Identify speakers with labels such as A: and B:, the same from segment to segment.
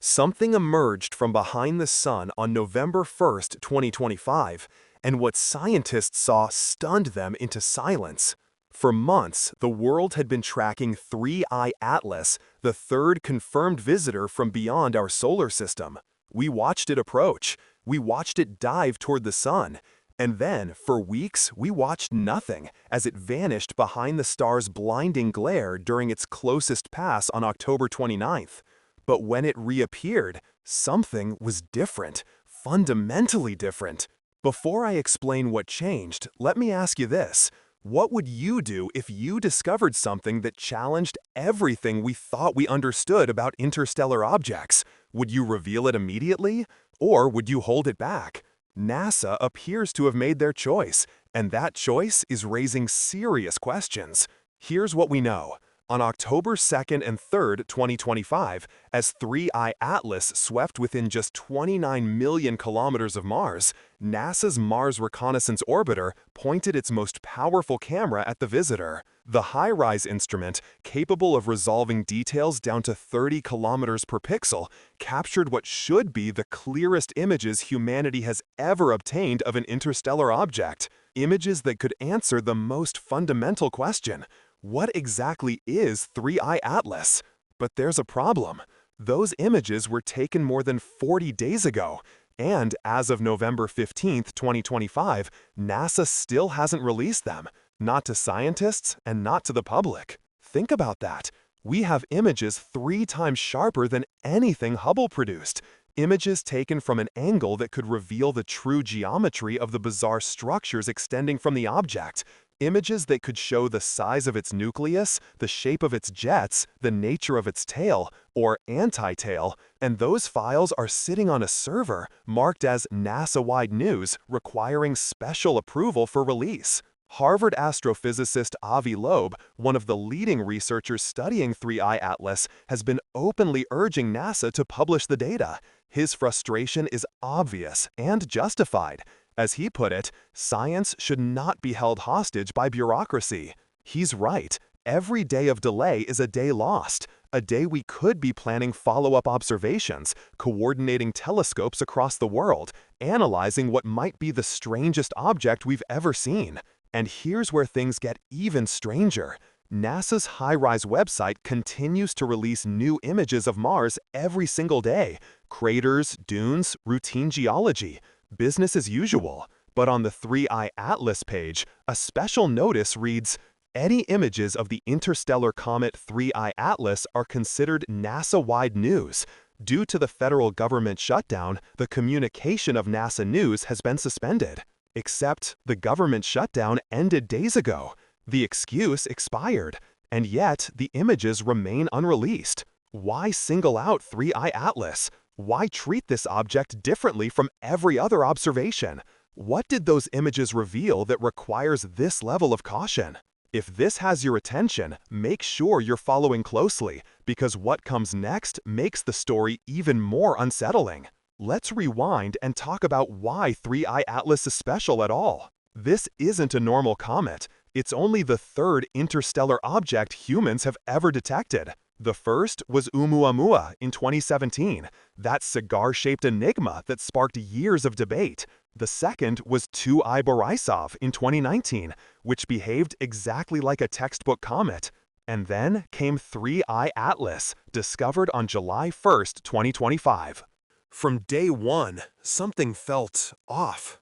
A: Something emerged from behind the sun on November 1st, 2025, and what scientists saw stunned them into silence. For months, the world had been tracking 3I Atlas, the third confirmed visitor from beyond our solar system. We watched it approach. We watched it dive toward the sun. And then, for weeks, we watched nothing as it vanished behind the star's blinding glare during its closest pass on October 29th. But when it reappeared, something was different, fundamentally different. Before I explain what changed, let me ask you this. What would you do if you discovered something that challenged everything we thought we understood about interstellar objects? Would you reveal it immediately? Or would you hold it back? NASA appears to have made their choice, and that choice is raising serious questions. Here's what we know. On October 2nd and 3rd, 2025, as 3I Atlas swept within just 29 million kilometers of Mars, NASA's Mars Reconnaissance Orbiter pointed its most powerful camera at the visitor. The HiRISE instrument, capable of resolving details down to 30 kilometers per pixel, captured what should be the clearest images humanity has ever obtained of an interstellar object. Images that could answer the most fundamental question. What exactly is 3I Atlas? But there's a problem. Those images were taken more than 40 days ago, and as of November 15th, 2025, NASA still hasn't released them, not to scientists and not to the public. Think about that. We have images 3 times sharper than anything Hubble produced. Images taken from an angle that could reveal the true geometry of the bizarre structures extending from the object. Images that could show the size of its nucleus, the shape of its jets, the nature of its tail, or anti-tail, and those files are sitting on a server marked as NASA-wide news, requiring special approval for release. Harvard astrophysicist Avi Loeb, one of the leading researchers studying 3I Atlas, has been openly urging NASA to publish the data. His frustration is obvious and justified. As he put it, science should not be held hostage by bureaucracy. He's right. Every day of delay is a day lost, a day we could be planning follow-up observations, coordinating telescopes across the world, analyzing what might be the strangest object we've ever seen. And here's where things get even stranger. NASA's HiRISE website continues to release new images of Mars every single day. Craters, dunes, routine geology. Business as usual. But on the 3I Atlas page, a special notice reads, "Any images of the interstellar comet 3I Atlas are considered NASA-wide news. Due to the federal government shutdown, the communication of NASA news has been suspended." Except the government shutdown ended days ago. The excuse expired, and yet the images remain unreleased. Why single out 3I Atlas? Why treat this object differently from every other observation? What did those images reveal that requires this level of caution? If this has your attention, make sure you're following closely, because what comes next makes the story even more unsettling. Let's rewind and talk about why 3I Atlas is special at all. This isn't a normal comet. It's only the third interstellar object humans have ever detected. The first was Oumuamua in 2017, that cigar-shaped enigma that sparked years of debate. The second was 2I Borisov in 2019, which behaved exactly like a textbook comet. And then came 3I Atlas, discovered on July 1st, 2025. From day one, something felt off.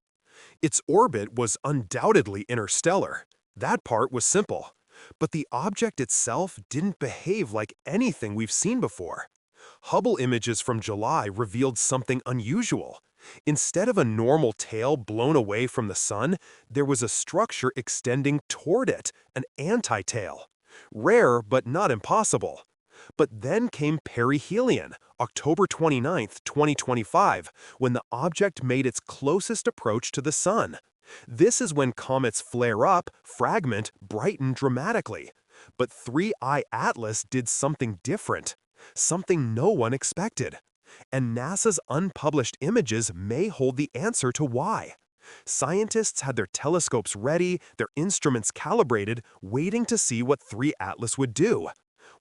A: Its orbit was undoubtedly interstellar. That part was simple. But the object itself didn't behave like anything we've seen before. Hubble images from July revealed something unusual. Instead of a normal tail blown away from the sun, there was a structure extending toward it, an anti-tail. Rare, but not impossible. But then came perihelion, October 29th, 2025, when the object made its closest approach to the sun. This is when comets flare up, fragment, brighten dramatically. But 3I Atlas did something different, something no one expected. And NASA's unpublished images may hold the answer to why. Scientists had their telescopes ready, their instruments calibrated, waiting to see what 3 Atlas would do.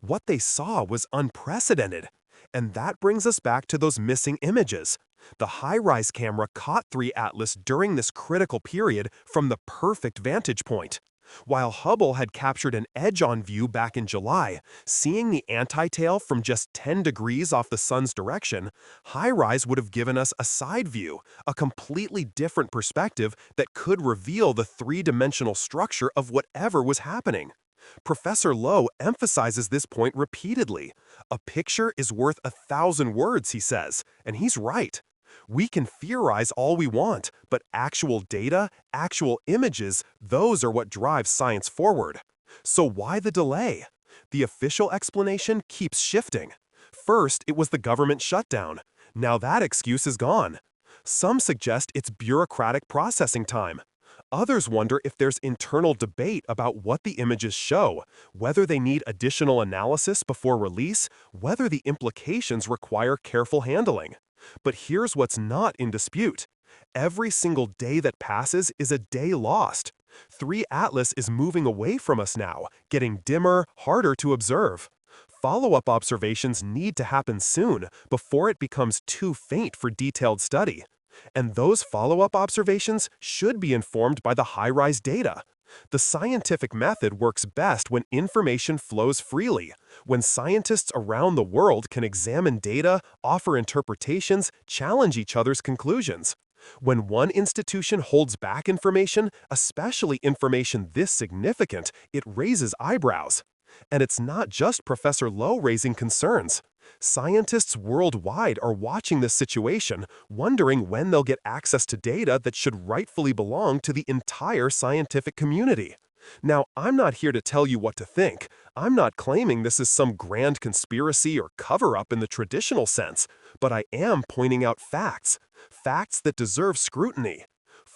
A: What they saw was unprecedented. And that brings us back to those missing images. The high-rise camera caught 3 Atlas during this critical period from the perfect vantage point. While Hubble had captured an edge-on view back in July, seeing the anti-tail from just 10 degrees off the sun's direction, HiRISE would have given us a side view, a completely different perspective that could reveal the three-dimensional structure of whatever was happening. Professor Lowe emphasizes this point repeatedly. A picture is worth 1,000 words, he says, and he's right. We can theorize all we want, but actual data, actual images, those are what drive science forward. So why the delay? The official explanation keeps shifting. First, it was the government shutdown. Now that excuse is gone. Some suggest it's bureaucratic processing time. Others wonder if there's internal debate about what the images show, whether they need additional analysis before release, whether the implications require careful handling. But here's what's not in dispute. Every single day that passes is a day lost. 3 Atlas is moving away from us now, getting dimmer, harder to observe. Follow-up observations need to happen soon before it becomes too faint for detailed study. And those follow-up observations should be informed by the HiRISE data. The scientific method works best when information flows freely, when scientists around the world can examine data, offer interpretations, challenge each other's conclusions. When one institution holds back information, especially information this significant, it raises eyebrows. And it's not just Professor Lowe raising concerns. Scientists worldwide are watching this situation, wondering when they'll get access to data that should rightfully belong to the entire scientific community. Now, I'm not here to tell you what to think. I'm not claiming this is some grand conspiracy or cover-up in the traditional sense, but I am pointing out facts. Facts that deserve scrutiny.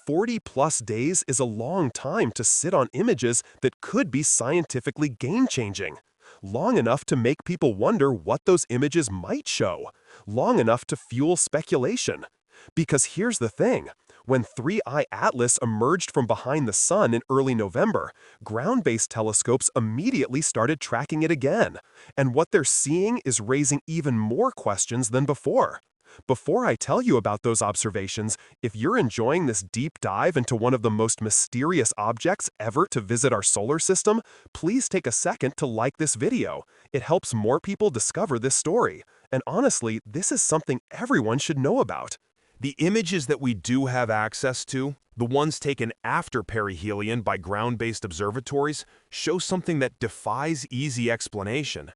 A: 40-plus days is a long time to sit on images that could be scientifically game-changing. Long enough to make people wonder what those images might show. Long enough to fuel speculation. Because here's the thing. When 3I Atlas emerged from behind the sun in early November, ground-based telescopes immediately started tracking it again. And what they're seeing is raising even more questions than before. Before I tell you about those observations, if you're enjoying this deep dive into one of the most mysterious objects ever to visit our solar system, please take a second to like this video. It helps more people discover this story. And honestly, this is something everyone should know about.
B: The images that we do have access to, the ones taken after perihelion by ground-based observatories, show something that defies easy explanation.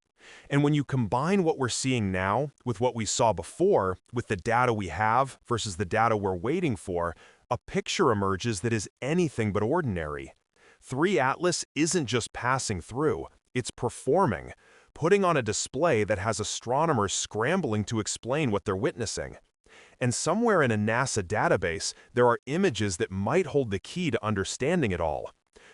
B: And when you combine what we're seeing now with what we saw before, with the data we have versus the data we're waiting for, a picture emerges that is anything but ordinary. 3 Atlas isn't just passing through, it's performing, putting on a display that has astronomers scrambling to explain what they're witnessing. And somewhere in a NASA database, there are images that might hold the key to understanding it all.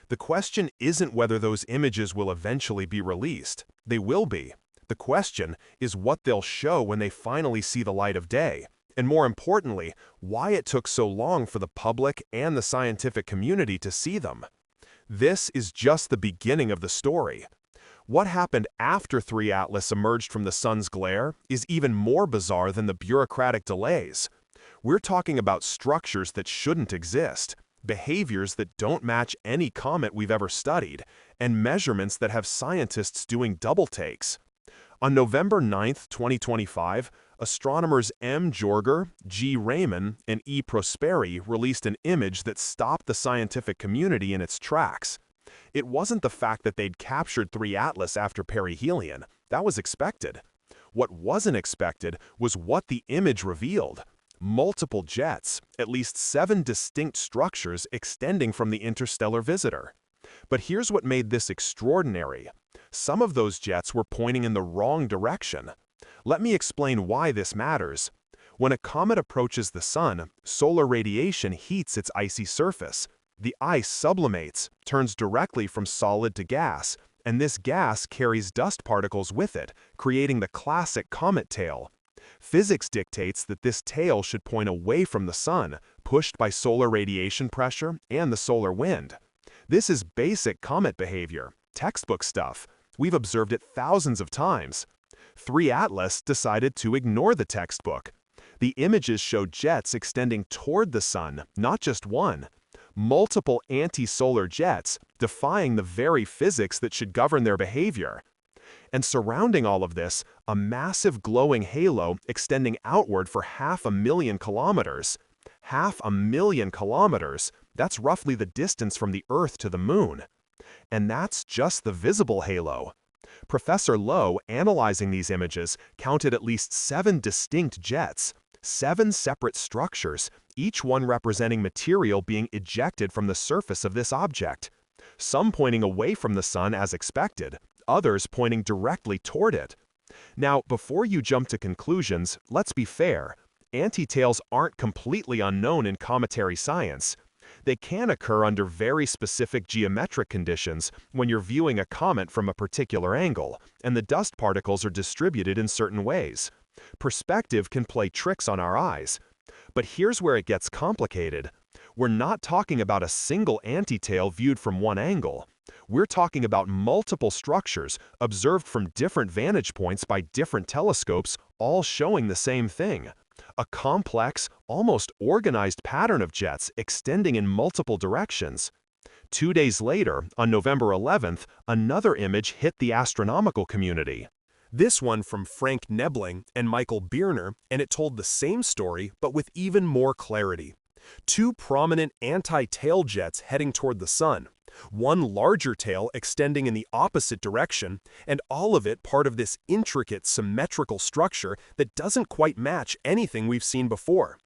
B: The question isn't whether those images will eventually be released. They will be. The question is what they'll show when they finally see the light of day. And more importantly, why it took so long for the public and the scientific community to see them. This is just the beginning of the story. What happened after 3 Atlas emerged from the sun's glare is even more bizarre than the bureaucratic delays. We're talking about structures that shouldn't exist, behaviors that don't match any comet we've ever studied, and measurements that have scientists doing double takes. On November 9, 2025, astronomers M. Jorger, G. Raymond, and E. Prosperi released an image that stopped the scientific community in its tracks. It wasn't the fact that they'd captured 3 Atlas after perihelion. That was expected. What wasn't expected was what the image revealed. Multiple jets, at least 7 distinct structures extending from the interstellar visitor. But here's what made this extraordinary. Some of those jets were pointing in the wrong direction. Let me explain why this matters. When a comet approaches the sun, solar radiation heats its icy surface. The ice sublimates, turns directly from solid to gas, and this gas carries dust particles with it, creating the classic comet tail. Physics dictates that this tail should point away from the sun, pushed by solar radiation pressure and the solar wind. This is basic comet behavior, textbook stuff. We've observed it thousands of times. 3 Atlas decided to ignore the textbook. The images showed jets extending toward the sun, not just one. Multiple anti-solar jets, defying the very physics that should govern their behavior. And surrounding all of this, a massive glowing halo extending outward for 500,000 kilometers. 500,000 kilometers, that's roughly the distance from the Earth to the Moon. And that's just the visible halo. Professor Lowe, analyzing these images, counted at least 7 distinct jets, 7 separate structures, each one representing material being ejected from the surface of this object. Some pointing away from the sun as expected, others pointing directly toward it. Now, before you jump to conclusions, let's be fair. Antitails aren't completely unknown in cometary science. They can occur under very specific geometric conditions when you're viewing a comet from a particular angle, and the dust particles are distributed in certain ways. Perspective can play tricks on our eyes. But here's where it gets complicated. We're not talking about a single antitail viewed from one angle. We're talking about multiple structures observed from different vantage points by different telescopes, all showing the same thing. A complex, almost organized pattern of jets extending in multiple directions. 2 days later, on November 11th, another image hit the astronomical community.
A: This one from Frank Nebling and Michael Bierner, and it told the same story but with even more clarity. 2 prominent anti-tail jets heading toward the sun. One larger tail extending in the opposite direction, and all of it part of this intricate symmetrical structure that doesn't quite match anything we've seen before.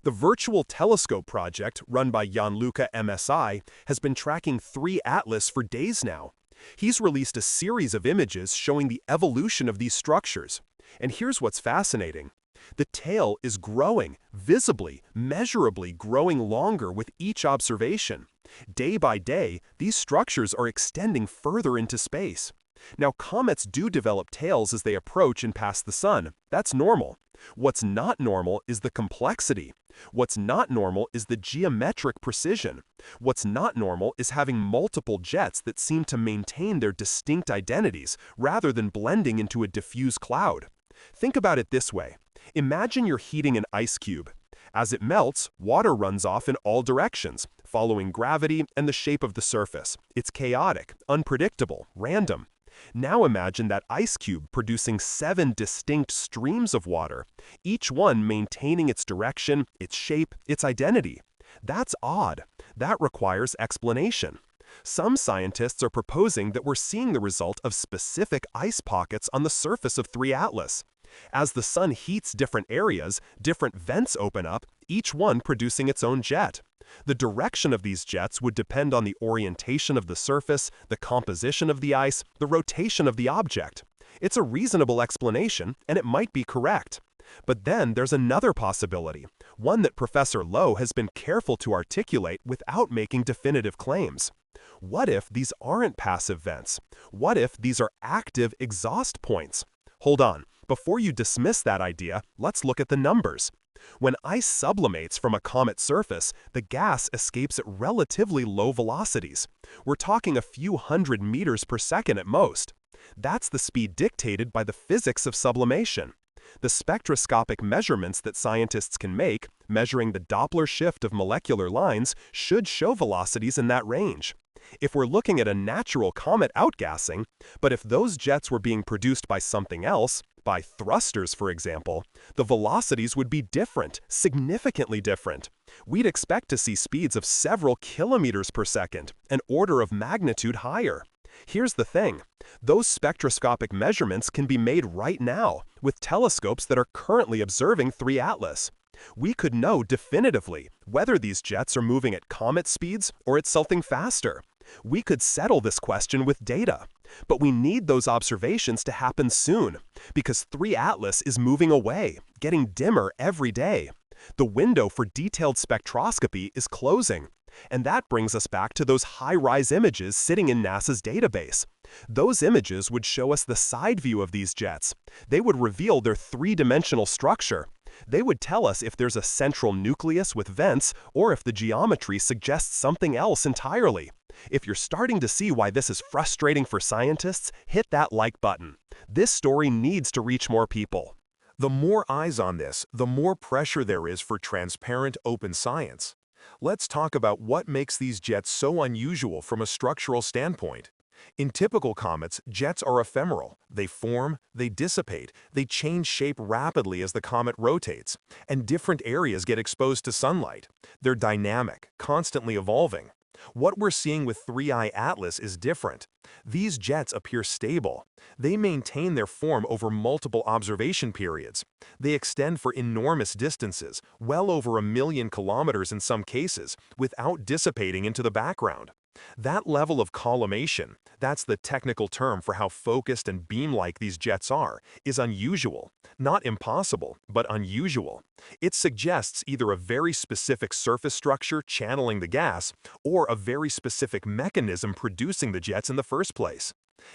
A: The Virtual Telescope project, run by Gianluca MSI, has been tracking 3 Atlas for days now. He's released a series of images showing the evolution of these structures. And here's what's fascinating. The tail is growing, visibly, measurably growing longer with each observation. Day by day, these structures are extending further into space. Now, comets do develop tails as they approach and pass the sun. That's normal. What's not normal is the complexity. What's not normal is the geometric precision. What's not normal is having multiple jets that seem to maintain their distinct identities rather than blending into a diffuse cloud. Think about it this way. Imagine you're heating an ice cube. As it melts, water runs off in all directions, following gravity and the shape of the surface. It's chaotic, unpredictable, random. Now imagine that ice cube producing 7 distinct streams of water, each one maintaining its direction, its shape, its identity. That's odd. That requires explanation. Some scientists are proposing that we're seeing the result of specific ice pockets on the surface of 3 Atlas. As the sun heats different areas, different vents open up, each one producing its own jet. The direction of these jets would depend on the orientation of the surface, the composition of the ice, the rotation of the object. It's a reasonable explanation, and it might be correct. But then there's another possibility, one that Professor Lowe has been careful to articulate without making definitive claims. What if these aren't passive vents? What if these are active exhaust points? Hold on. Before you dismiss that idea, let's look at the numbers. When ice sublimates from a comet's surface, the gas escapes at relatively low velocities. We're talking a few hundred meters per second at most. That's the speed dictated by the physics of sublimation. The spectroscopic measurements that scientists can make, measuring the Doppler shift of molecular lines, should show velocities in that range. If we're looking at a natural comet outgassing, but if those jets were being produced by something else, by thrusters for example, the velocities would be different, significantly different. We'd expect to see speeds of several kilometers per second, an order of magnitude higher. Here's the thing. Those spectroscopic measurements can be made right now, with telescopes that are currently observing 3 Atlas. We could know definitively whether these jets are moving at comet speeds or at something faster. We could settle this question with data. But we need those observations to happen soon, because 3 Atlas is moving away, getting dimmer every day. The window for detailed spectroscopy is closing. And that brings us back to those high-rise images sitting in NASA's database. Those images would show us the side view of these jets. They would reveal their 3-dimensional structure. They would tell us if there's a central nucleus with vents or if the geometry suggests something else entirely. If you're starting to see why this is frustrating for scientists, hit that like button. This story needs to reach more people.
B: The more eyes on this, the more pressure there is for transparent, open science. Let's talk about what makes these jets so unusual from a structural standpoint. In typical comets, jets are ephemeral. They form, they dissipate, they change shape rapidly as the comet rotates, and different areas get exposed to sunlight. They're dynamic, constantly evolving. What we're seeing with 3I Atlas is different. These jets appear stable. They maintain their form over multiple observation periods. They extend for enormous distances, well over 1 million kilometers in some cases, without dissipating into the background. That level of collimation, that's the technical term for how focused and beam-like these jets are, is unusual. Not impossible, but unusual. It suggests either a very specific surface structure channeling the gas, or a very specific mechanism producing the jets in the first place.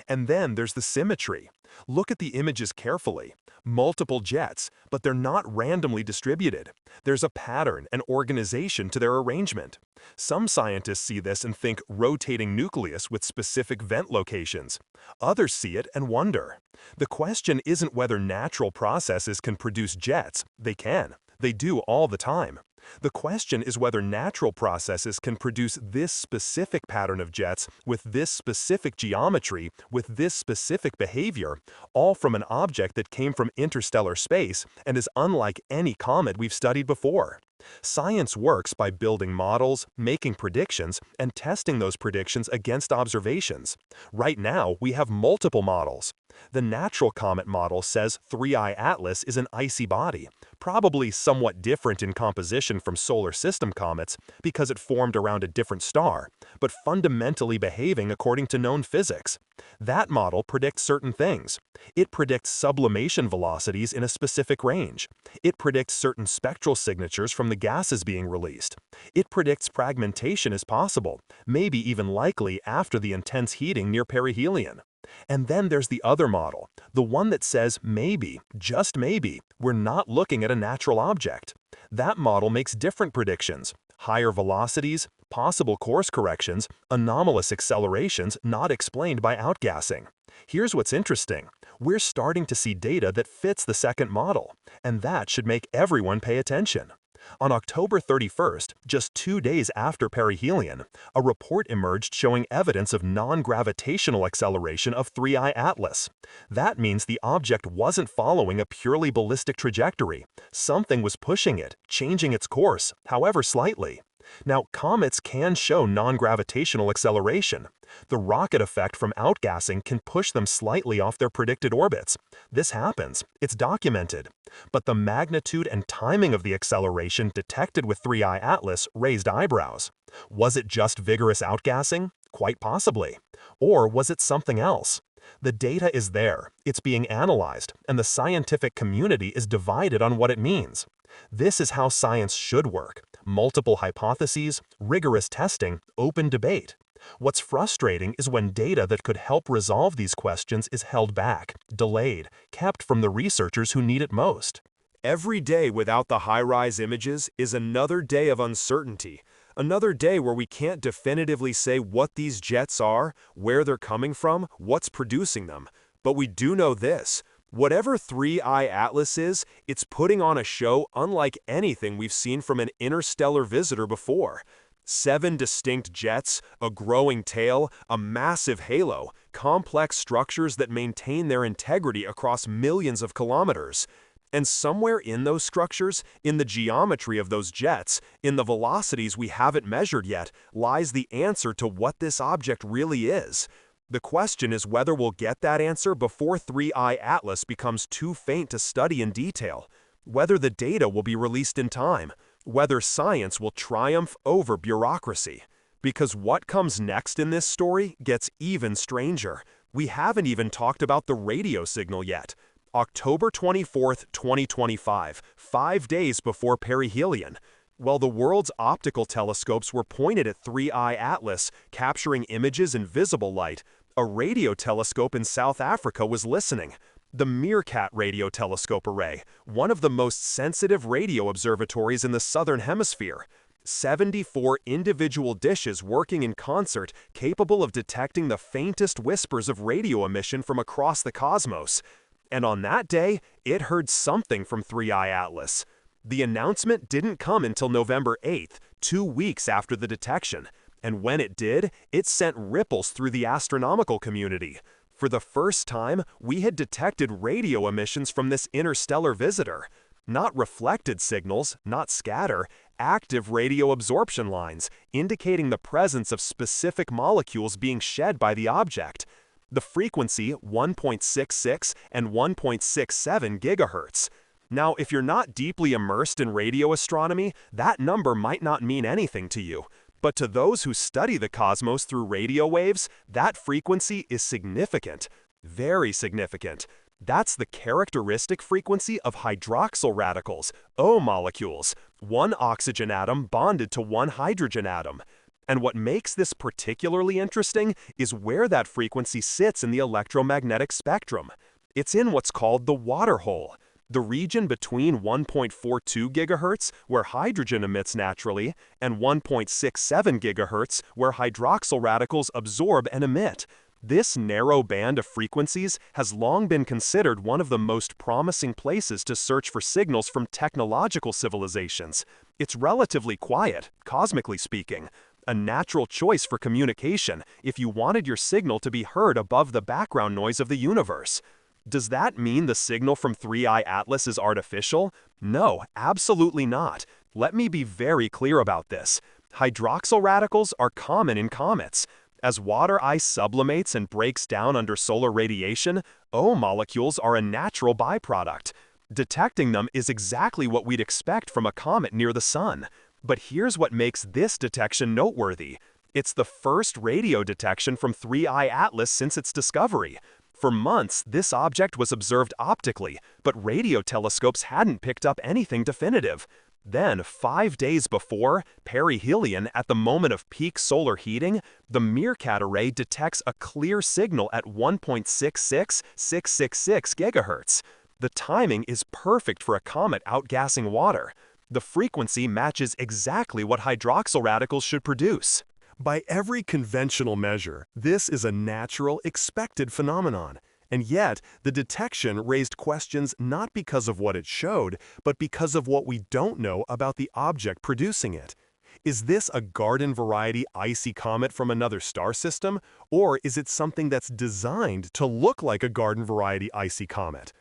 B: And then there's the symmetry. Look at the images carefully. Multiple jets, but they're not randomly distributed. There's a pattern and organization to their arrangement. Some scientists see this and think rotating nucleus with specific vent locations. Others see it and wonder. The question isn't whether natural processes can produce jets. They can. They do all the time. The question is whether natural processes can produce this specific pattern of jets with this specific geometry, with this specific behavior, all from an object that came from interstellar space and is unlike any comet we've studied before. Science works by building models, making predictions, and testing those predictions against observations. Right now, we have multiple models. The natural comet model says 3I Atlas is an icy body, probably somewhat different in composition from solar system comets because it formed around a different star, but fundamentally behaving according to known physics. That model predicts certain things. It predicts sublimation velocities in a specific range. It predicts certain spectral signatures from the gases being released. It predicts fragmentation is possible, maybe even likely after the intense heating near perihelion. And then there's the other model, the one that says maybe, just maybe, we're not looking at a natural object. That model makes different predictions: higher velocities, possible course corrections, anomalous accelerations not explained by outgassing. Here's what's interesting. We're starting to see data that fits the second model, and that should make everyone pay attention. On October 31st, just 2 days after perihelion, a report emerged showing evidence of non-gravitational acceleration of 3I Atlas. That means the object wasn't following a purely ballistic trajectory. Something was pushing it, changing its course, however slightly. Now, comets can show non-gravitational acceleration. The rocket effect from outgassing can push them slightly off their predicted orbits. This happens. It's documented. But the magnitude and timing of the acceleration detected with 3I Atlas raised eyebrows. Was it just vigorous outgassing? Quite possibly. Or was it something else? The data is there, it's being analyzed, and the scientific community is divided on what it means. This is how science should work: multiple hypotheses, rigorous testing, open debate. What's frustrating is when data that could help resolve these questions is held back, delayed, kept from the researchers who need it most. Every day without the high-rise images is another day of uncertainty. Another day where we can't definitively say what these jets are, where they're coming from, what's producing them. But we do know this: whatever 3I Atlas is, it's putting on a show unlike anything we've seen from an interstellar visitor before. 7 distinct jets, a growing tail, a massive halo, complex structures that maintain their integrity across millions of kilometers. And somewhere in those structures, in the geometry of those jets, in the velocities we haven't measured yet, lies the answer to what this object really is. The question is whether we'll get that answer before 3I Atlas becomes too faint to study in detail, whether the data will be released in time, whether science will triumph over bureaucracy. Because what comes next in this story gets even stranger. We haven't even talked about the radio signal yet. October 24th, 2025, 5 days before perihelion. While the world's optical telescopes were pointed at 3I Atlas, capturing images in visible light, a radio telescope in South Africa was listening.
A: The Meerkat Radio Telescope Array, one of the most sensitive radio observatories in the Southern Hemisphere. 74 individual dishes working in concert capable of detecting the faintest whispers of radio emission from across the cosmos. And on that day, it heard something from 3I Atlas. The announcement didn't come until November 8th, 2 weeks after the detection. And when it did, it sent ripples through the astronomical community. For the first time, we had detected radio emissions from this interstellar visitor. Not reflected signals, not scatter, active radio absorption lines, indicating the presence of specific molecules being shed by the object. The frequency 1.66 and 1.67 gigahertz. Now, if you're not deeply immersed in radio astronomy, that number might not mean anything to you. But to those who study the cosmos through radio waves, that frequency is significant. Very significant. That's the characteristic frequency of hydroxyl radicals, O molecules, one oxygen atom bonded to one hydrogen atom. And what makes this particularly interesting is where that frequency sits in the electromagnetic spectrum. It's in what's called the water hole, the region between 1.42 gigahertz, where hydrogen emits naturally, and 1.67 gigahertz, where hydroxyl radicals absorb and emit. This narrow band of frequencies has long been considered one of the most promising places to search for signals from technological civilizations. It's relatively quiet, cosmically speaking, a natural choice for communication if you wanted your signal to be heard above the background noise of the universe. Does that mean the signal from 3I Atlas is artificial? No, absolutely not. Let me be very clear about this. Hydroxyl radicals are common in comets. As water ice sublimates and breaks down under solar radiation, O molecules are a natural byproduct. Detecting them is exactly what we'd expect from a comet near the sun. But here's what makes this detection noteworthy. It's the first radio detection from 3I Atlas since its discovery. For months, this object was observed optically, but radio telescopes hadn't picked up anything definitive. Then, 5 days before, perihelion, at the moment of peak solar heating, the Meerkat array detects a clear signal at 1.66666 gigahertz. The timing is perfect for a comet outgassing water. The frequency matches exactly what hydroxyl radicals should produce. By every conventional measure, this is a natural, expected phenomenon. And yet, the detection raised questions not because of what it showed, but because of what we don't know about the object producing it. Is this a garden-variety icy comet from another star system, or is it something that's designed to look like a garden-variety icy comet?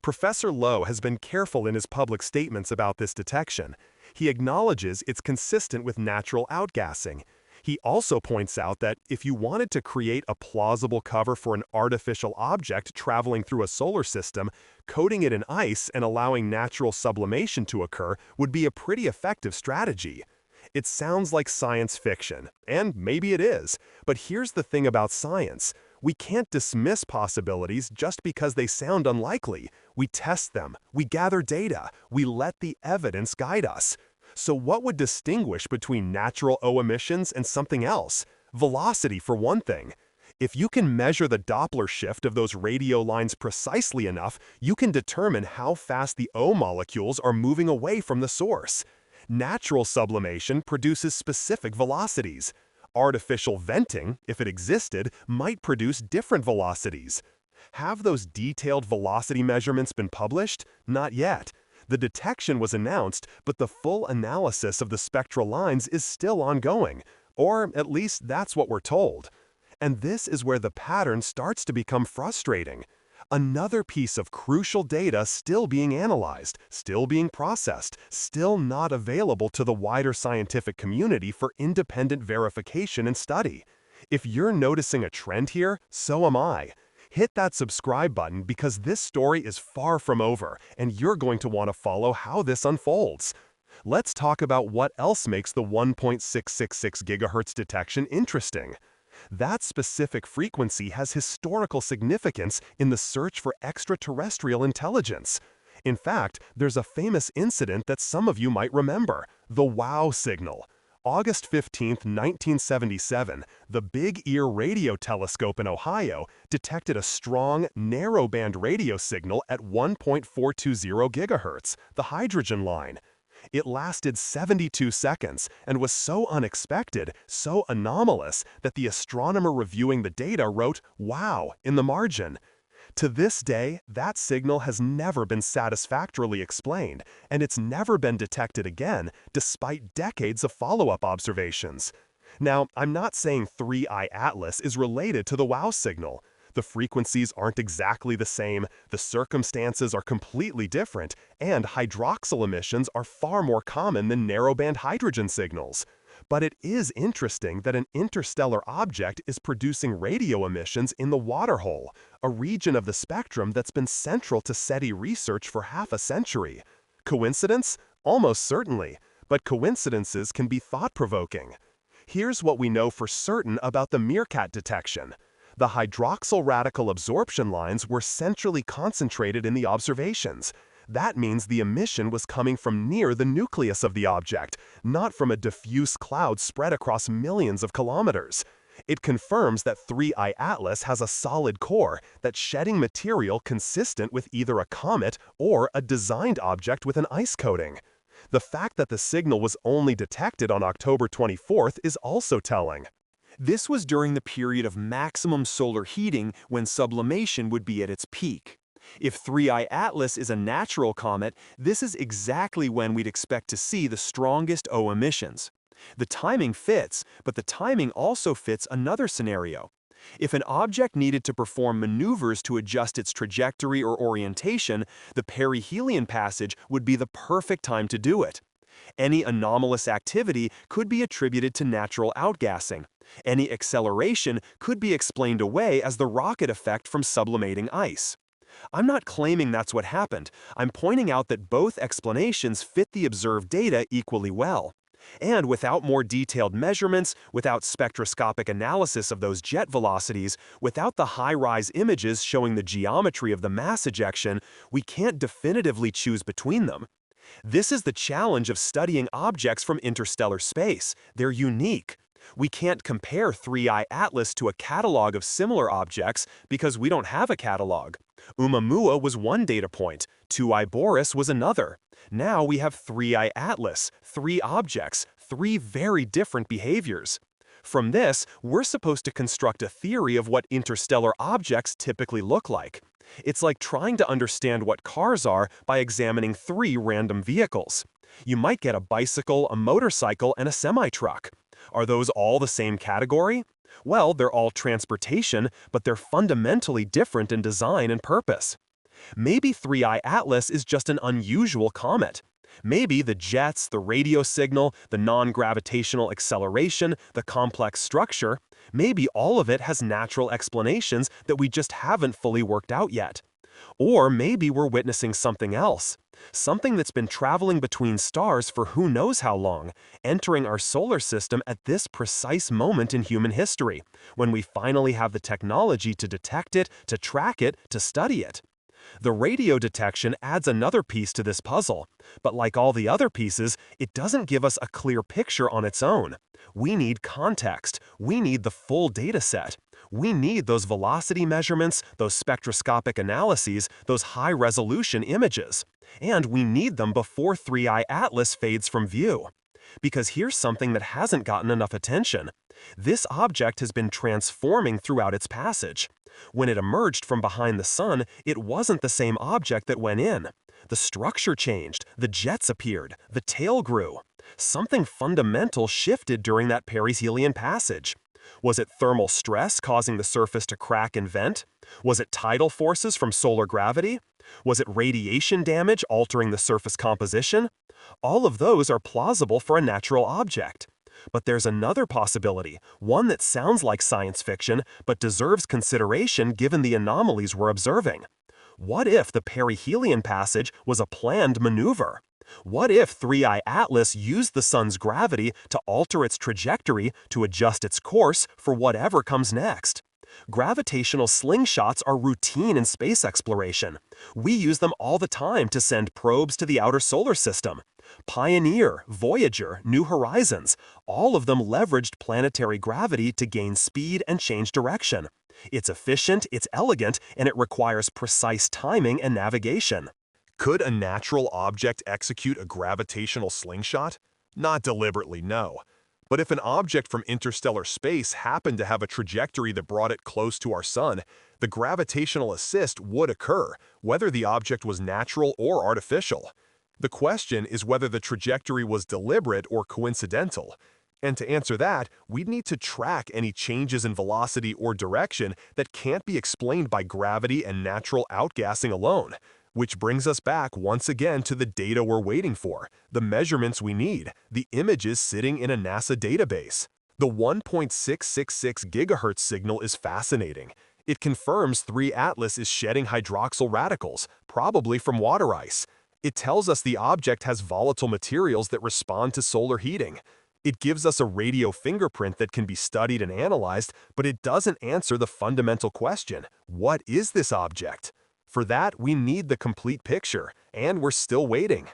A: Professor Lowe has been careful in his public statements about this detection. He acknowledges it's consistent with natural outgassing. He also points out that if you wanted to create a plausible cover for an artificial object traveling through a solar system, coating it in ice and allowing natural sublimation to occur would be a pretty effective strategy. It sounds like science fiction, and maybe it is, but here's the thing about science. We can't dismiss possibilities just because they sound unlikely. We test them, we gather data, we let the evidence guide us. So what would distinguish between natural O emissions and something else? Velocity, for one thing. If you can measure the Doppler shift of those radio lines precisely enough, you can determine how fast the O molecules are moving away from the source. Natural sublimation produces specific velocities. Artificial venting, if it existed, might produce different velocities. Have those detailed velocity measurements been published? Not yet. The detection was announced, but the full analysis of the spectral lines is still ongoing, or at least that's what we're told. And this is where the pattern starts to become frustrating. Another piece of crucial data still being analyzed, still being processed, still not available to the wider scientific community for independent verification and study. If you're noticing a trend here, so am I. Hit that subscribe button because this story is far from over, and you're going to want to follow how this unfolds. Let's talk about what else makes the 1.666 gigahertz detection interesting. That specific frequency has historical significance in the search for extraterrestrial intelligence. In fact, there's a famous incident that some of you might remember, the WOW signal. August 15, 1977, the Big Ear Radio Telescope in Ohio detected a strong, narrowband radio signal at 1.420 gigahertz, the hydrogen line. It lasted 72 seconds and was so unexpected, so anomalous, that the astronomer reviewing the data wrote, "Wow," in the margin. To this day, that signal has never been satisfactorily explained, and it's never been detected again, despite decades of follow-up observations. Now, I'm not saying 3I Atlas is related to the WOW signal. The frequencies aren't exactly the same, the circumstances are completely different, and hydroxyl emissions are far more common than narrowband hydrogen signals. But it is interesting that an interstellar object is producing radio emissions in the water hole, a region of the spectrum that's been central to SETI research for half a century. Coincidence? Almost certainly, but coincidences can be thought-provoking. Here's what we know for certain about the meerkat detection. The hydroxyl radical absorption lines were centrally concentrated in the observations. That means the emission was coming from near the nucleus of the object, not from a diffuse cloud spread across millions of kilometers. It confirms that 3I Atlas has a solid core that's shedding material consistent with either a comet or a designed object with an ice coating. The fact that the signal was only detected on October 24th is also telling.
B: This was during the period of maximum solar heating when sublimation would be at its peak. If 3I Atlas is a natural comet, this is exactly when we'd expect to see the strongest O emissions. The timing fits, but the timing also fits another scenario. If an object needed to perform maneuvers to adjust its trajectory or orientation, the perihelion passage would be the perfect time to do it. Any anomalous activity could be attributed to natural outgassing. Any acceleration could be explained away as the rocket effect from sublimating ice. I'm not claiming that's what happened. I'm pointing out that both explanations fit the observed data equally well. And without more detailed measurements, without spectroscopic analysis of those jet velocities, without the high-rise images showing the geometry of the mass ejection, we can't definitively choose between them. This is the challenge of studying objects from interstellar space. They're unique. We can't compare 3I Atlas to a catalog of similar objects because we don't have a catalog. Oumuamua was one data point, 2I Boris was another. Now we have 3I Atlas, 3 objects, 3 very different behaviors. From this, we're supposed to construct a theory of what interstellar objects typically look like. It's like trying to understand what cars are by examining 3 random vehicles. You might get a bicycle, a motorcycle, and a semi-truck. Are those all the same category? Well, they're all transportation, but they're fundamentally different in design and purpose. Maybe 3I Atlas is just an unusual comet. Maybe the jets, the radio signal, the non-gravitational acceleration, the complex structure, maybe all of it has natural explanations that we just haven't fully worked out yet. Or maybe we're witnessing something else. Something that's been traveling between stars for who knows how long, entering our solar system at this precise moment in human history, when we finally have the technology to detect it, to track it, to study it. The radio detection adds another piece to this puzzle, but like all the other pieces, it doesn't give us a clear picture on its own. We need context. We need the full data set. We need those velocity measurements, those spectroscopic analyses, those high-resolution images. And we need them before 3I Atlas fades from view. Because here's something that hasn't gotten enough attention. This object has been transforming throughout its passage. When it emerged from behind the sun, it wasn't the same object that went in. The structure changed, the jets appeared, the tail grew. Something fundamental shifted during that perihelion passage. Was it thermal stress causing the surface to crack and vent? Was it tidal forces from solar gravity? Was it radiation damage altering the surface composition? All of those are plausible for a natural object. But there's another possibility, one that sounds like science fiction, but deserves consideration given the anomalies we're observing. What if the perihelion passage was a planned maneuver? What if 3I Atlas used the sun's gravity to alter its trajectory to adjust its course for whatever comes next? Gravitational slingshots are routine in space exploration. We use them all the time to send probes to the outer solar system.
A: Pioneer, Voyager, New Horizons, all of them leveraged planetary gravity to gain speed and change direction. It's efficient, it's elegant, and it requires precise timing and navigation.
B: Could a natural object execute a gravitational slingshot? Not deliberately, no. But if an object from interstellar space happened to have a trajectory that brought it close to our sun, the gravitational assist would occur, whether the object was natural or artificial. The question is whether the trajectory was deliberate or coincidental. And to answer that, we'd need to track any changes in velocity or direction that can't be explained by gravity and natural outgassing alone. Which brings us back once again to the data we're waiting for, the measurements we need, the images sitting in a NASA database. The 1.666 gigahertz signal is fascinating. It confirms 3 Atlas is shedding hydroxyl radicals, probably from water ice. It tells us the object has volatile materials that respond to solar heating. It gives us a radio fingerprint that can be studied and analyzed, but it doesn't answer the fundamental question: what is this object? For that, we need the complete picture, and we're still waiting.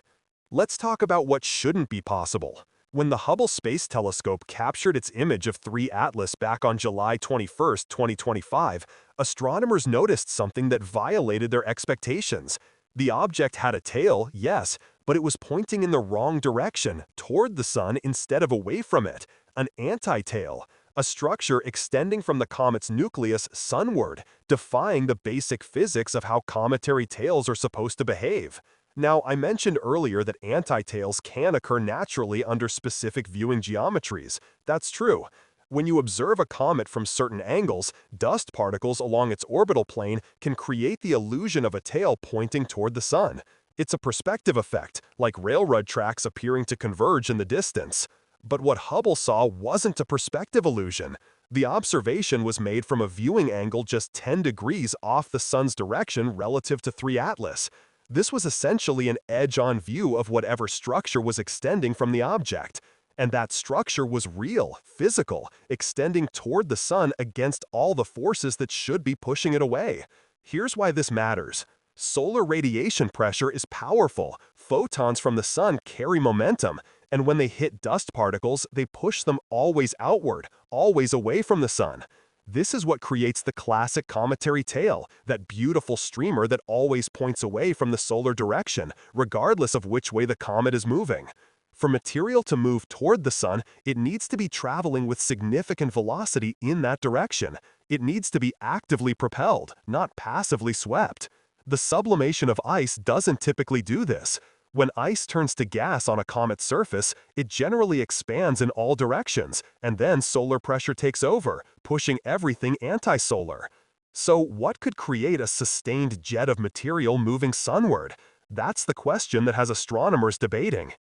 B: Let's talk about what shouldn't be possible. When the Hubble Space Telescope captured its image of 3 Atlas back on July 21, 2025, astronomers noticed something that violated their expectations. The object had a tail, yes, but it was pointing in the wrong direction, toward the sun instead of away from it, an anti-tail. A structure extending from the comet's nucleus sunward, defying the basic physics of how cometary tails are supposed to behave. Now, I mentioned earlier that anti-tails can occur naturally under specific viewing geometries. That's true. When you observe a comet from certain angles, dust particles along its orbital plane can create the illusion of a tail pointing toward the sun. It's a perspective effect, like railroad tracks appearing to converge in the distance. But what Hubble saw wasn't a perspective illusion. The observation was made from a viewing angle just 10 degrees off the sun's direction relative to 3 Atlas. This was essentially an edge-on view of whatever structure was extending from the object. And that structure was real, physical, extending toward the sun against all the forces that should be pushing it away. Here's why this matters. Solar radiation pressure is powerful. Photons from the sun carry momentum, and when they hit dust particles, they push them always outward, always away from the sun. This is what creates the classic cometary tail, that beautiful streamer that always points away from the solar direction, regardless of which way the comet is moving. For material to move toward the sun, it needs to be traveling with significant velocity in that direction. It needs to be actively propelled, not passively swept. The sublimation of ice doesn't typically do this. When ice turns to gas on a comet's surface, it generally expands in all directions, and then solar pressure takes over, pushing everything anti-solar. So what could create a sustained jet of material moving sunward? That's the question that has astronomers debating.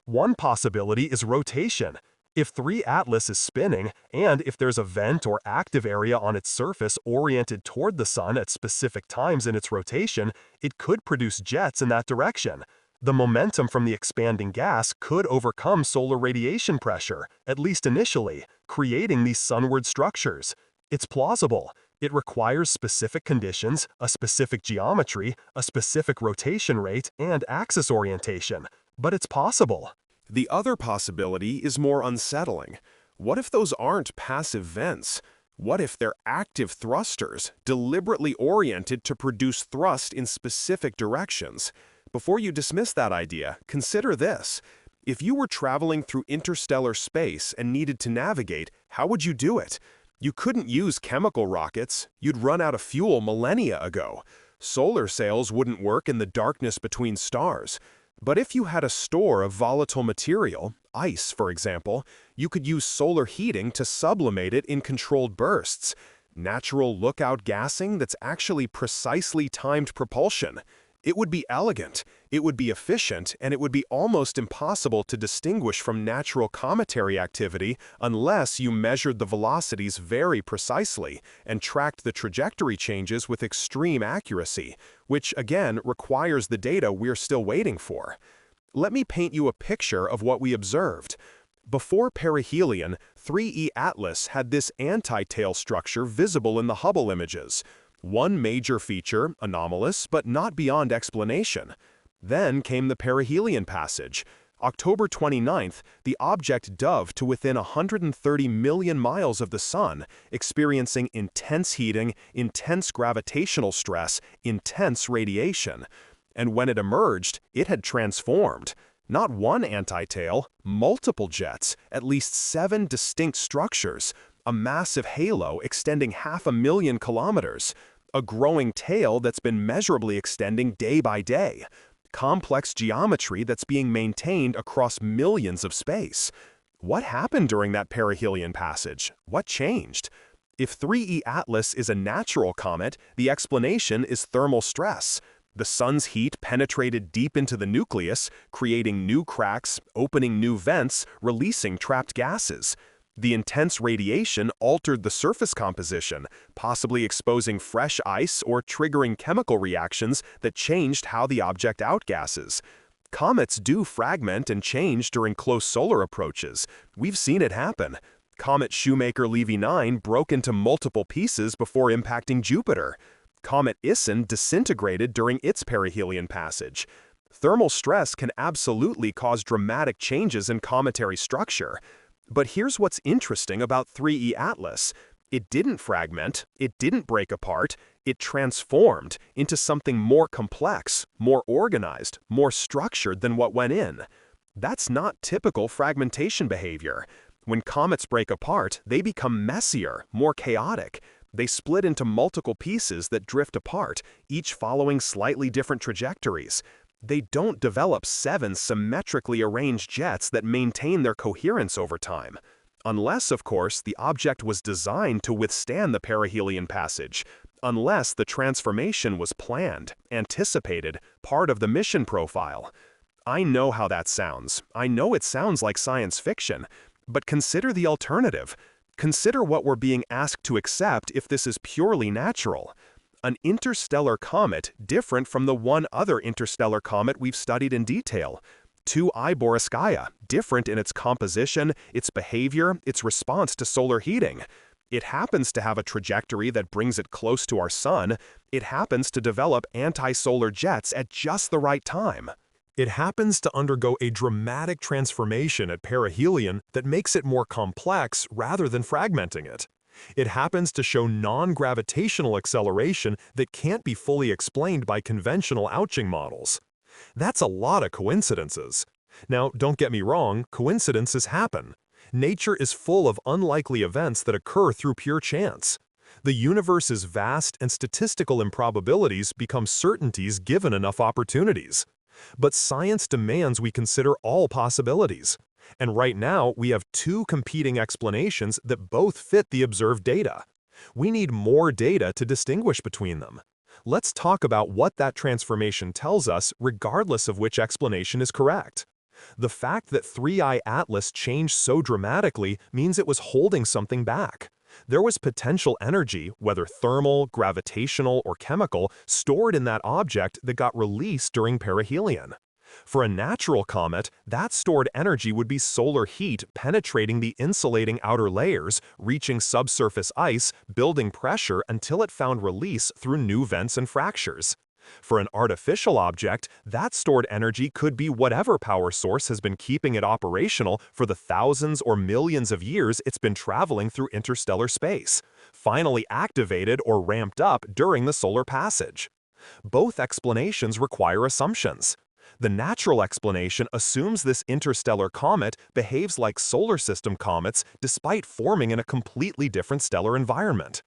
B: One possibility is rotation. If 3 Atlas is spinning, and if there's a vent or active area on its surface oriented toward the sun at specific times in its rotation, it could produce jets in that direction. The momentum from the expanding gas could overcome solar radiation pressure, at least initially, creating these sunward structures. It's plausible. It requires specific conditions, a specific geometry, a specific rotation rate, and axis orientation. But it's possible. The other possibility is more unsettling. What if those aren't passive vents? What if they're active thrusters, deliberately oriented to produce thrust in specific directions? Before you dismiss that idea, consider this. If you were traveling through interstellar space and needed to navigate, how would you do it? You couldn't use chemical rockets. You'd run out of fuel millennia ago. Solar sails wouldn't work in the darkness between stars. But if you had a store of volatile material, ice for example, you could use solar heating to sublimate it in controlled bursts. Natural lookout gassing that's actually precisely timed propulsion. It would be elegant, it would be efficient, and it would be almost impossible to distinguish from natural cometary activity unless you measured the velocities very precisely and tracked the trajectory changes with extreme accuracy, which again requires the data we're still waiting for. Let me paint you a picture of what we observed. Before perihelion, 3E Atlas had this anti-tail structure visible in the Hubble images. One major feature, anomalous, but not beyond explanation. Then came the perihelion passage.
A: October 29th, the object dove to within 130 million miles of the Sun, experiencing intense heating, intense gravitational stress, intense radiation. And when it emerged, it had transformed. Not one anti-tail, multiple jets, at least 7 distinct structures, a massive halo extending 500,000 kilometers, a growing tail that's been measurably extending day by day, complex geometry that's being maintained across millions of space. What happened during that perihelion passage? What changed? If 3E Atlas is a natural comet, the explanation is thermal stress. The sun's heat penetrated deep into the nucleus, creating new cracks, opening new vents, releasing trapped gases. The intense radiation altered the surface composition, possibly exposing fresh ice or triggering chemical reactions that changed how the object outgasses. Comets do fragment and change during close solar approaches. We've seen it happen. Comet Shoemaker-Levy 9 broke into multiple pieces before impacting Jupiter. Comet Isen disintegrated during its perihelion passage. Thermal stress can absolutely cause dramatic changes in cometary structure. But here's what's interesting about 3E Atlas. It didn't fragment, it didn't break apart, it transformed into something more complex, more organized, more structured than what went in. That's not typical fragmentation behavior. When comets break apart, they become messier, more chaotic. They split into multiple pieces that drift apart, each following slightly different trajectories. They don't develop 7 symmetrically arranged jets that maintain their coherence over time. Unless, of course, the object was designed to withstand the perihelion passage. Unless the transformation was planned, anticipated, part of the mission profile. I know how that sounds. I know it sounds like science fiction. But consider the alternative. Consider what we're being asked to accept if this is purely natural. An interstellar comet different from the one other interstellar comet we've studied in detail. 2I Borisskaya, different in its composition, its behavior, its response to solar heating. It happens to have a trajectory that brings it close to our sun. It happens to develop anti-solar jets at just the right time. It happens to undergo a dramatic transformation at perihelion that makes it more complex rather than fragmenting it. It happens to show non-gravitational acceleration that can't be fully explained by conventional ouching models. That's a lot of coincidences. Now, don't get me wrong, coincidences happen. Nature is full of unlikely events that occur through pure chance. The universe is vast and statistical improbabilities become certainties given enough opportunities. But science demands we consider all possibilities. And right now, we have 2 competing explanations that both fit the observed data. We need more data to distinguish between them. Let's talk about what that transformation tells us, regardless of which explanation is correct. The fact that 3I Atlas changed so dramatically means it was holding something back. There was potential energy, whether thermal, gravitational, or chemical, stored in that object that got released during perihelion. For a natural comet, that stored energy would be solar heat penetrating the insulating outer layers, reaching subsurface ice, building pressure until it found release through new vents and fractures. For an artificial object, that stored energy could be whatever power source has been keeping it operational for the thousands or millions of years it's been traveling through interstellar space, finally activated or ramped up during the solar passage. Both explanations require assumptions. The natural explanation assumes this interstellar comet behaves like solar system comets despite forming in a completely different stellar environment.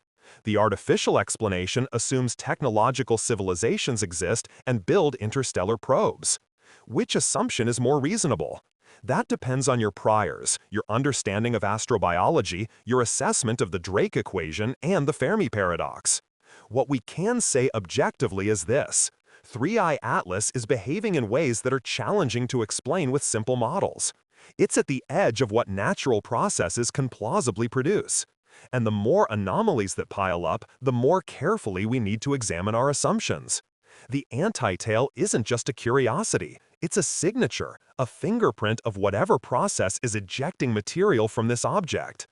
A: The artificial explanation assumes technological civilizations exist and build interstellar probes. Which assumption is more reasonable? That depends on your priors, your understanding of astrobiology, your assessment of the Drake equation, and the Fermi paradox. What we can say objectively is this: 3I Atlas is behaving in ways that are challenging to explain with simple models. It's at the edge of what natural processes can plausibly produce. And the more anomalies that pile up, the more carefully we need to examine our assumptions. The anti-tail isn't just a curiosity, it's a signature, a fingerprint of whatever process is ejecting material from this object.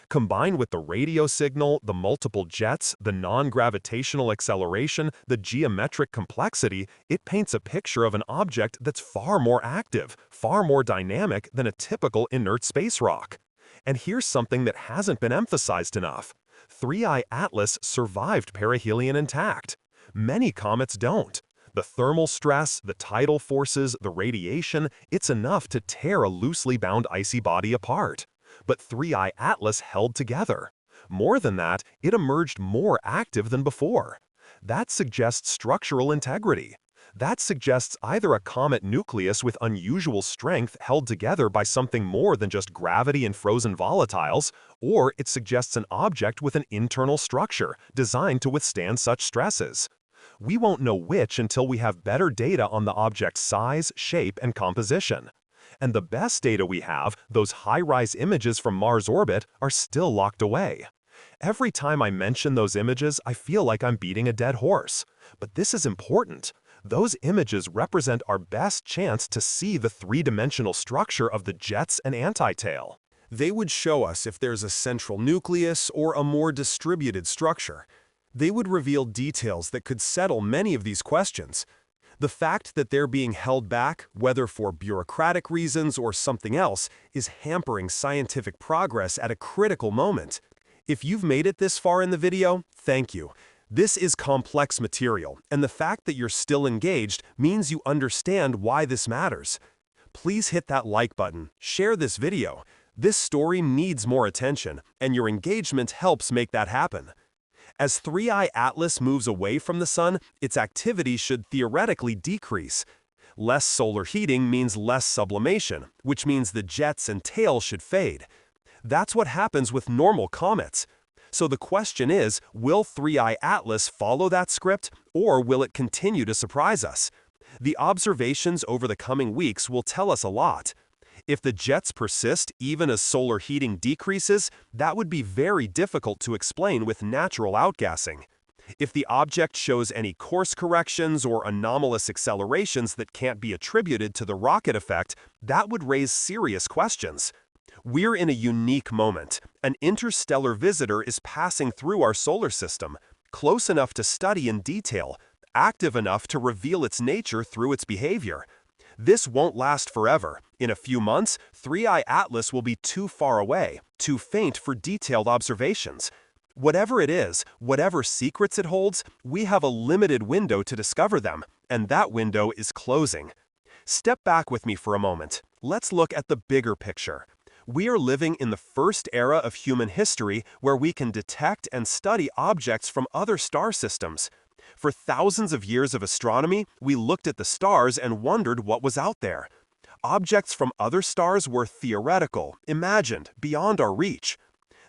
B: Combined with the radio signal, the multiple jets, the non-gravitational acceleration, the geometric complexity, it paints a picture of an object that's far more active, far more dynamic than a typical inert space rock. And here's something that hasn't been emphasized enough. 3I Atlas survived perihelion intact. Many comets don't. The thermal stress, the tidal forces, the radiation, it's enough to tear a loosely bound icy body apart. But 3I Atlas held together. More than that, it emerged more active than before. That suggests structural integrity. That suggests either a comet nucleus with unusual strength held together by something more than just gravity and frozen volatiles, or it suggests an object with an internal structure designed to withstand such stresses. We won't know which until we have better data on the object's size, shape, and composition. And the best data we have, those high-rise images from Mars' orbit, are still locked away. Every time I mention those images, I feel like I'm beating a dead horse. But this is important. Those images represent our best chance to see the three-dimensional structure of the jets and anti-tail.
A: They would show us if there's a central nucleus or a more distributed structure. They would reveal details that could settle many of these questions. The fact that they're being held back, whether for bureaucratic reasons or something else, is hampering scientific progress at a critical moment. If you've made it this far in the video, thank you. This is complex material, and the fact that you're still engaged means you understand why this matters. Please hit that like button, share this video. This story needs more attention, and your engagement helps make that happen. As 3I Atlas moves away from the Sun, its activity should theoretically decrease. Less solar heating means less sublimation, which means the jets and tail should fade. That's what happens with normal comets. So the question is, will 3I Atlas follow that script, or will it continue to surprise us? The observations over the coming weeks will tell us a lot. If the jets persist even as solar heating decreases, that would be very difficult to explain with natural outgassing. If the object shows any course corrections or anomalous accelerations that can't be attributed to the rocket effect, that would raise serious questions. We're in a unique moment. An interstellar visitor is passing through our solar system, close enough to study in detail, active enough to reveal its nature through its behavior. This won't last forever. In a few months, 3I Atlas will be too far away, too faint for detailed observations. Whatever it is, whatever secrets it holds, we have a limited window to discover them, and that window is closing. Step back with me for a moment. Let's look at the bigger picture. We are living in the first era of human history where we can detect and study objects from other star systems. For thousands of years of astronomy, we looked at the stars and wondered what was out there. Objects from other stars were theoretical, imagined, beyond our reach.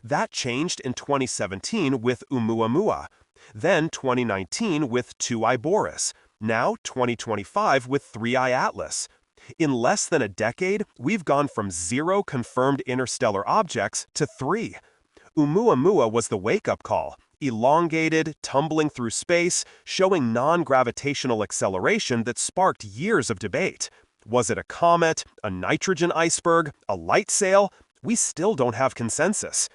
A: That changed in 2017 with Oumuamua, then 2019 with 2I Boris, now 2025 with 3I Atlas. In less than a decade, we've gone from 0 confirmed interstellar objects to 3. Oumuamua was the wake-up call. Elongated, tumbling through space, showing non-gravitational acceleration that sparked years of debate. Was it a comet, a nitrogen iceberg, a light sail? We still don't have consensus.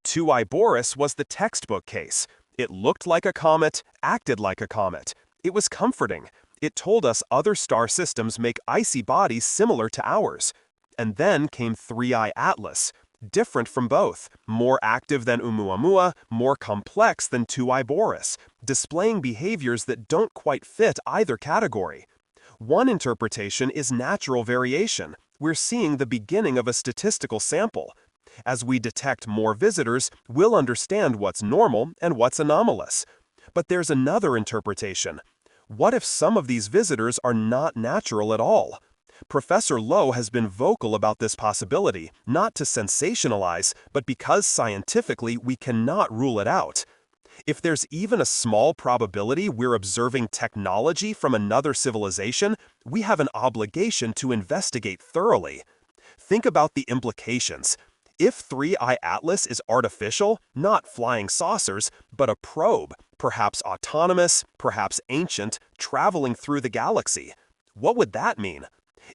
A: 2I Boris was the textbook case. It looked like a comet, acted like a comet. It was comforting. It told us other star systems make icy bodies similar to ours. And then came 3I Atlas. Different from both, more active than Oumuamua, more complex than 2I Boris, displaying behaviors that don't quite fit either category. One interpretation is natural variation. We're seeing the beginning of a statistical sample. As we detect more visitors, we'll understand what's normal and what's anomalous. But there's another interpretation. What if some of these visitors are not natural at all? Professor Lowe has been vocal about this possibility, not to sensationalize, but because scientifically we cannot rule it out. If there's even a small probability we're observing technology from another civilization, we have an obligation to investigate thoroughly. Think about the implications. If 3I Atlas is artificial, not flying saucers, but a probe, perhaps autonomous, perhaps ancient, traveling through the galaxy, what would that mean?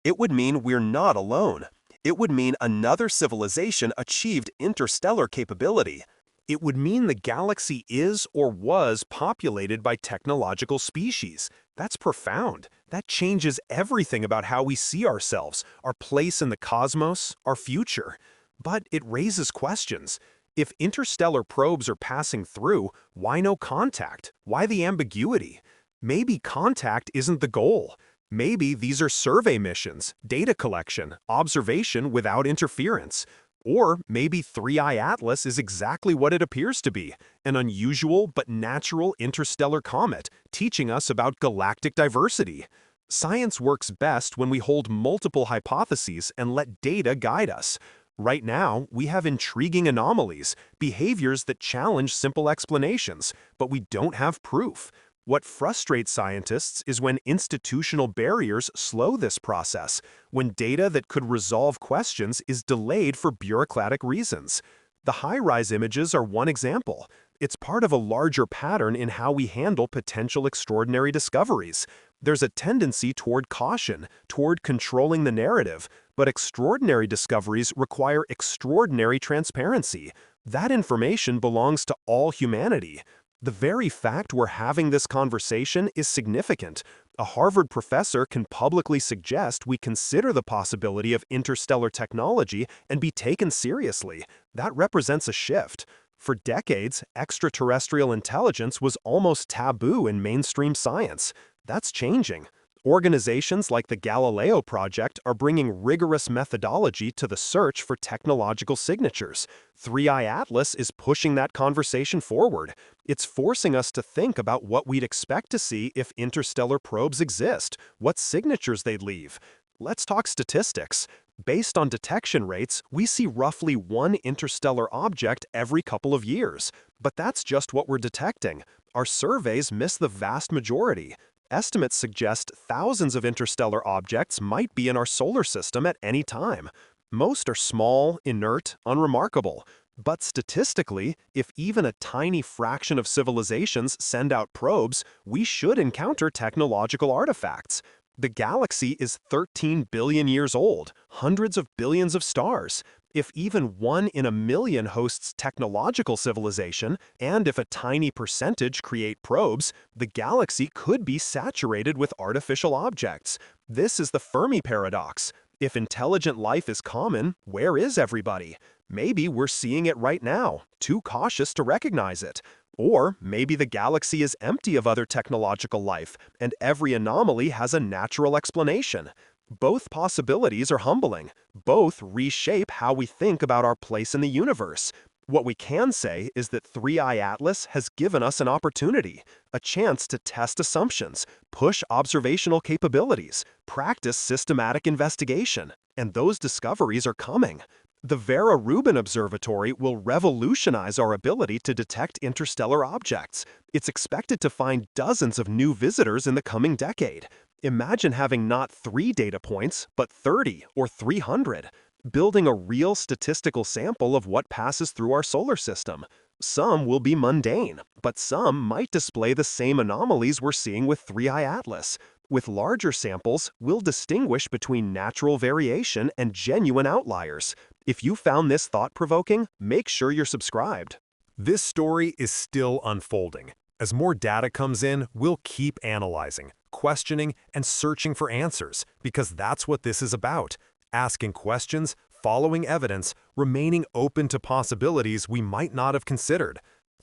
A: It would mean we're not alone. It would mean another civilization achieved interstellar capability. It would mean the galaxy is or was populated by technological species. That's profound. That changes everything about how we see ourselves, our place in the cosmos, our future. But it raises questions. If interstellar probes are passing through, why no contact? Why the ambiguity? Maybe contact isn't the goal. Maybe these are survey missions, data collection, observation without interference. Or maybe 3I Atlas is exactly what it appears to be, an unusual but natural interstellar comet teaching us about galactic diversity. Science works best when we hold multiple hypotheses and let data guide us. Right now, we have intriguing anomalies, behaviors that challenge simple explanations, but we don't have proof. What frustrates scientists is when institutional barriers slow this process, when data that could resolve questions is delayed for bureaucratic reasons. The high-rise images are one example. It's part of a larger pattern in how we handle potential extraordinary discoveries. There's a tendency toward caution, toward controlling the narrative, but extraordinary discoveries require extraordinary transparency. That information belongs to all humanity. The very fact we're having this conversation is significant. A Harvard professor can publicly suggest we consider the possibility of interstellar technology and be taken seriously. That represents a shift. For decades, extraterrestrial intelligence was almost taboo in mainstream science. That's changing. Organizations like the Galileo Project are bringing rigorous methodology to the search for technological signatures. 3I Atlas is pushing that conversation forward. It's forcing us to think about what we'd expect to see if interstellar probes exist, what signatures they'd leave. Let's talk statistics. Based on detection rates, we see roughly one interstellar object every couple of years. But that's just what we're detecting. Our surveys miss the vast majority. Estimates suggest thousands of interstellar objects might be in our solar system at any time. Most are small, inert, unremarkable. But statistically, if even a tiny fraction of civilizations send out probes, we should encounter technological artifacts. The galaxy is 13 billion years old, hundreds of billions of stars. If even 1 in a million hosts technological civilization, and if a tiny percentage create probes, the galaxy could be saturated with artificial objects. This is the Fermi paradox. If intelligent life is common, where is everybody? Maybe we're seeing it right now, too cautious to recognize it. Or maybe the galaxy is empty of other technological life, and every anomaly has a natural explanation. Both possibilities are humbling. Both reshape how we think about our place in the universe. What we can say is that 3I Atlas has given us an opportunity, a chance to test assumptions, push observational capabilities, practice systematic investigation, and those discoveries are coming. The Vera Rubin Observatory will revolutionize our ability to detect interstellar objects. It's expected to find dozens of new visitors in the coming decade. Imagine having not 3 data points, but 30 or 300, building a real statistical sample of what passes through our solar system. Some will be mundane, but some might display the same anomalies we're seeing with 3I Atlas. With larger samples, we'll distinguish between natural variation and genuine outliers. If you found this thought-provoking, make sure you're subscribed.
B: This story is still unfolding. As more data comes in, we'll keep analyzing, questioning, and searching for answers, because that's what this is about. Asking questions, following evidence, remaining open to possibilities we might not have considered.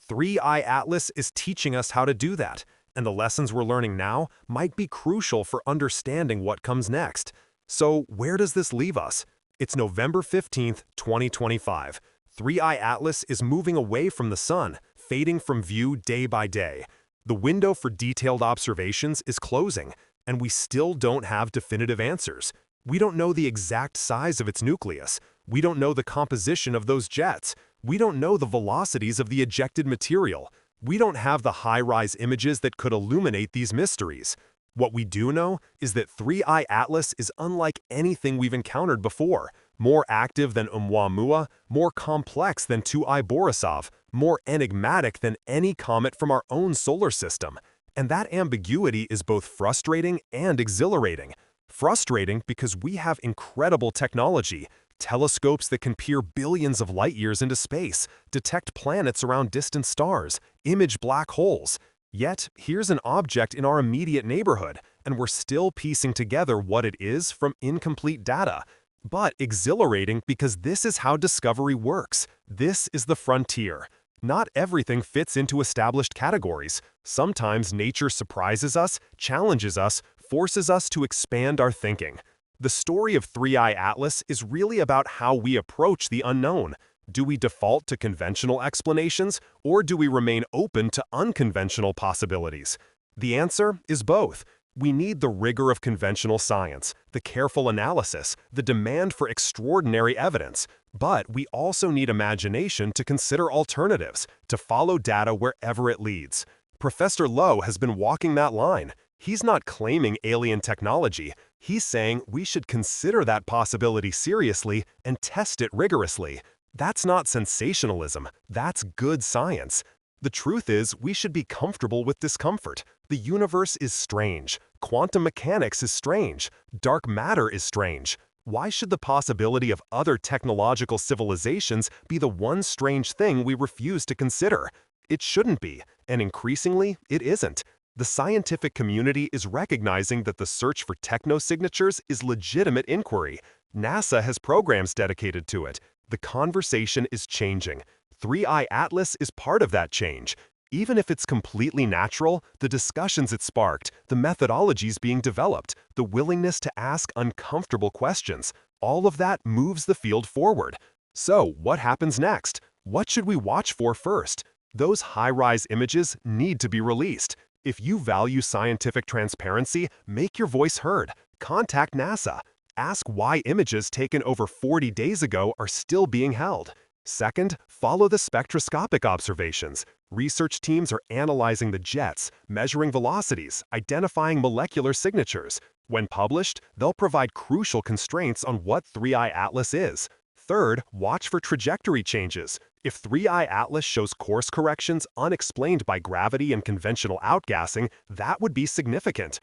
B: 3I Atlas is teaching us how to do that, and the lessons we're learning now might be crucial for understanding what comes next. So where does this leave us? It's November 15th, 2025. 3I Atlas is moving away from the sun, fading from view day by day. The window for detailed observations is closing, and we still don't have definitive answers. We don't know the exact size of its nucleus. We don't know the composition of those jets. We don't know the velocities of the ejected material. We don't have the high-rise images that could illuminate these mysteries. What we do know is that 3I Atlas is unlike anything we've encountered before, more active than Oumuamua, more complex than 2I Borisov, more enigmatic than any comet from our own solar system. And that ambiguity is both frustrating and exhilarating. Frustrating because we have incredible technology,
A: telescopes that can peer billions of light years into space, detect planets around distant stars, image black holes. Yet, here's an object in our immediate neighborhood, and we're still piecing together what it is from incomplete data. But exhilarating because this is how discovery works. This is the frontier. Not everything fits into established categories. Sometimes nature surprises us, challenges us, forces us to expand our thinking. The story of 3I Atlas is really about how we approach the unknown. Do we default to conventional explanations, or do we remain open to unconventional possibilities? The answer is both. We need the rigor of conventional science, the careful analysis, the demand for extraordinary evidence. But we also need imagination to consider alternatives, to follow data wherever it leads. Professor Lowe has been walking that line. He's not claiming alien technology. He's saying we should consider that possibility seriously and test it rigorously. That's not sensationalism. That's good science. The truth is, we should be comfortable with discomfort. The universe is strange. Quantum mechanics is strange. Dark matter is strange. Why should the possibility of other technological civilizations be the one strange thing we refuse to consider? It shouldn't be, and increasingly, it isn't. The scientific community is recognizing that the search for technosignatures is legitimate inquiry. NASA has programs dedicated to it. The conversation is changing. 3I Atlas is part of that change. Even if it's completely natural, the discussions it sparked, the methodologies being developed, the willingness to ask uncomfortable questions, all of that moves the field forward. So, what happens next? What should we watch for first? Those high-rise images need to be released. If you value scientific transparency, make your voice heard. Contact NASA. Ask why images taken over 40 days ago are still being held. Second, follow the spectroscopic observations. Research teams are analyzing the jets, measuring velocities, identifying molecular signatures. When published, they'll provide crucial constraints on what 3I Atlas is. Third, watch for trajectory changes. If 3I Atlas shows course corrections unexplained by gravity and conventional outgassing, that would be significant.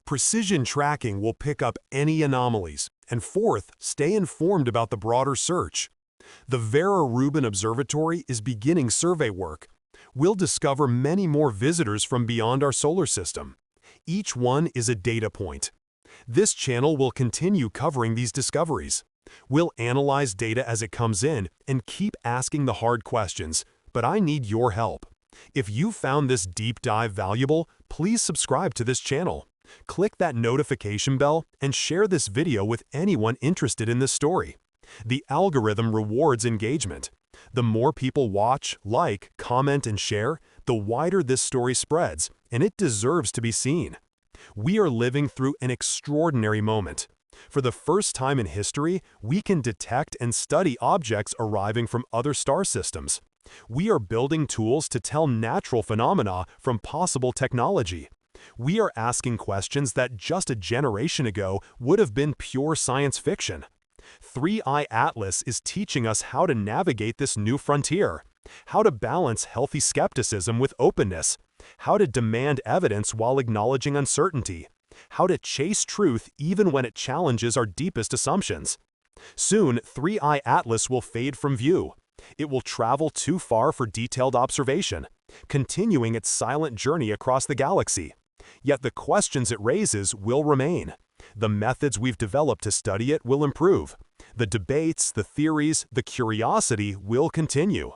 A: Precision tracking will pick up any anomalies. And fourth, stay informed about the broader search. The Vera Rubin Observatory is beginning survey work. We'll discover many more visitors from beyond our solar system. Each one is a data point. This channel will continue covering these discoveries. We'll analyze data as it comes in and keep asking the hard questions, but I need your help. If you found this deep dive valuable, please subscribe to this channel. Click that notification bell and share this video with anyone interested in this story. The algorithm rewards engagement. The more people watch, like, comment, and share, the wider this story spreads, and it deserves to be seen. We are living through an extraordinary moment. For the first time in history, we can detect and study objects arriving from other star systems. We are building tools to tell natural phenomena from possible technology. We are asking questions that just a generation ago would have been pure science fiction. 3I Atlas is teaching us how to navigate this new frontier, how to balance healthy skepticism with openness, how to demand evidence while acknowledging uncertainty, how to chase truth even when it challenges our deepest assumptions. Soon, 3I Atlas will fade from view. It will travel too far for detailed observation, continuing its silent journey across the galaxy. Yet the questions it raises will remain. The methods we've developed to study it will improve. The debates, the theories, the curiosity will continue.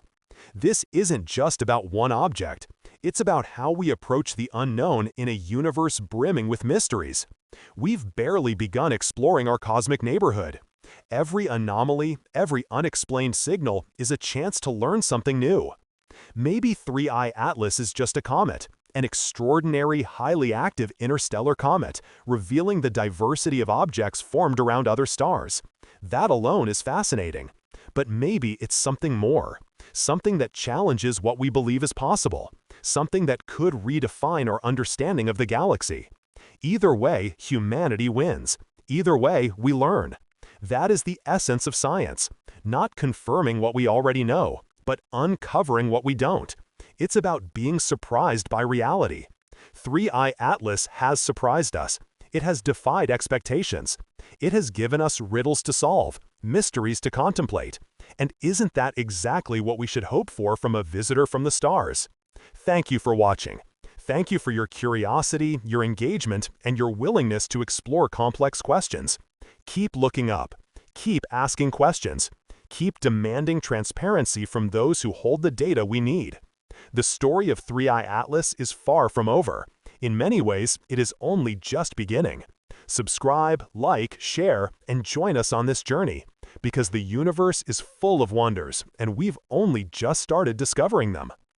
A: This isn't just about one object. It's about how we approach the unknown in a universe brimming with mysteries. We've barely begun exploring our cosmic neighborhood. Every anomaly, every unexplained signal is a chance to learn something new. Maybe 3I Atlas is just a comet, an extraordinary, highly active interstellar comet, revealing the diversity of objects formed around other stars. That alone is fascinating. But maybe it's something more, something that challenges what we believe is possible, something that could redefine our understanding of the galaxy. Either way, humanity wins. Either way, we learn. That is the essence of science, not confirming what we already know, but uncovering what we don't. It's about being surprised by reality. 3I Atlas has surprised us. It has defied expectations. It has given us riddles to solve, mysteries to contemplate. And isn't that exactly what we should hope for from a visitor from the stars? Thank you for watching. Thank you for your curiosity, your engagement, and your willingness to explore complex questions. Keep looking up. Keep asking questions. Keep demanding transparency from those who hold the data we need. The story of 3i Atlas is far from over. In many ways, it is only just beginning. Subscribe, like, share, and join us on this journey, because the universe is full of wonders, and we've only just started discovering them.